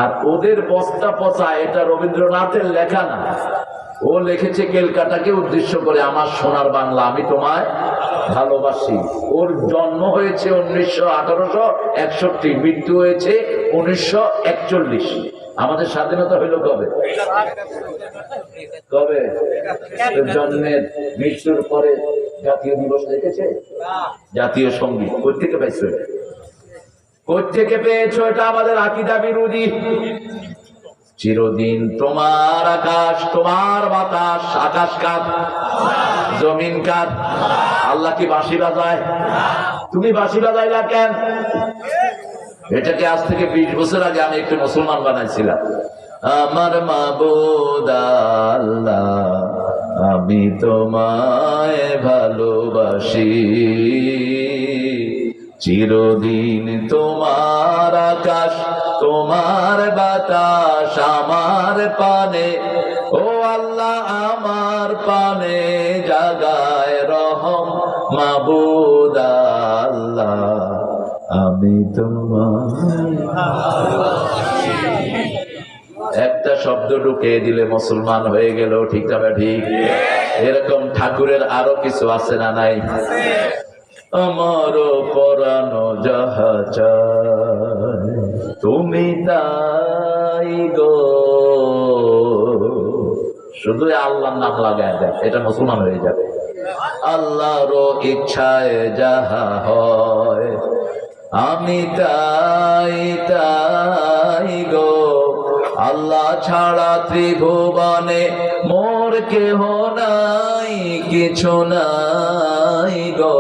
আর ওদের বস্তা পচা এটা রবীন্দ্রনাথের লেখা না, ও লিখেছে ক্যালকাটাকে উদ্দেশ্য করে, আমার সোনার বাংলা আমি তোমায় ভালোবাসি। ওর জন্ম হয়েছে 1861, মৃত্যু হয়েছে 1941। আমাদের স্বাধীনতা হইল কবে? কবে? জন্মের মৃত্যুর পরে জাতীয় দিবস লিখেছে, জাতীয় সঙ্গীত কোথেকে পাইছো? কোথেকে পেয়েছো? এটা আমাদের আকীদা বিরোধী। চিরদিন তোমার আকাশ, তোমার বাতাস। আকাশ কার? জমিন কার? আল্লাহ কি বাঁশি বাজায়? তুমি বাঁশি বাজাইলা কেন? এটাকে আজ থেকে 20 বছর আগে আমি একটু মুসলমান বানাইছিলাম। আমার মাবুদ আল্লাহ, আমি তোমায় ভালোবাসি, চিরদিন তোমার আকাশ, তোমার বাতাস আমার পানে। ও আল্লাহ আমার পানে জাগায় রহম, মাবুদ আল্লাহ আমি তোমায়। একটা শব্দ ঢুকিয়ে দিলে মুসলমান হয়ে গেল, ঠিক না ঠিক? এরকম ঠাকুরের আরো কিছু আছে না নাই? আমার পরানো যাহা চায় তুমি তাই গো, শুধু আল্লাহর নাম লাগায় দেয়, এটা মুসলমান হয়ে যাবে। আল্লাহর ইচ্ছায় যাহা হয় আমি তাই তাই গো, আল্লাহ ছাড়া ত্রিভুবনে মোর কেহ নাই, কিছু নাই গো,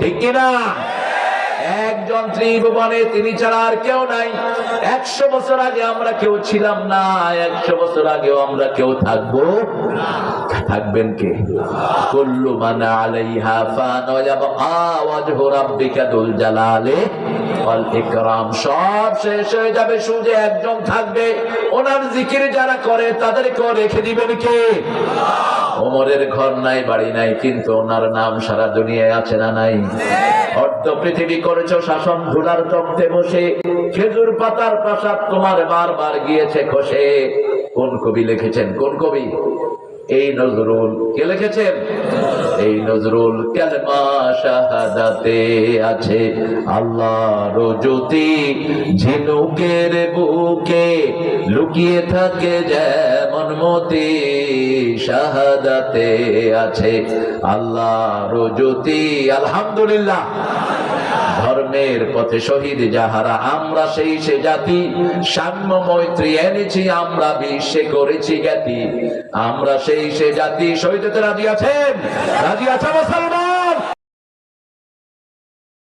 ঠিক কিনা? একজন ত্রিভুবনে তিনি ছাড়া আর কেউ নাই। 100 বছর আগে আমরা কেউ ছিলাম না, 100 বছর আগেও আমরা কেউ থাকবো। থাকবেন কে? কুল্লু মান আলাইহা ফান ওয়া ইয়াবকা ওয়াজহু রাব্বিকা যুল জালালি ওয়াল ইকরাম। সব শেষ হয়ে যাবে, শুধু একজন থাকবে, ওনার জিকির যারা করে তাদেরকে রেখে দিবেন কে? ওমরের ঘর নাই, বাড়ি নাই, কিন্তু ওনার নাম সারা দুনিয়ায় আছে না নাই? অর্ধ পৃথিবী করেছো শাসন, ধুলার তক্তে বসে, খেজুর পাতার প্রাসাদ তোমার বারবার গিয়েছে খসে। কোন কবি লিখেছেন? কোন কবি? এই নজরুল। কে লিখেছেন? এই নজরুল। কালেমা শাহাদাতে আছে আল্লাহর জ্যোতি, ঝিনুকের বুকে লুকিয়ে থাকে যেমন মতি, শাহাদাতে আছে আল্লাহর জ্যোতি। আলহামদুলিল্লাহ। ধর্মের পথে শহীদ যাহারা, আমরা সেই সে জাতি, সাম্য মৈত্রী এনেছি আমরা, বিশ্বে করেছি জ্ঞাতি। আমরা সেই সে জাতি। শহীদ হতে রাজি আছেন? রাজি আছে?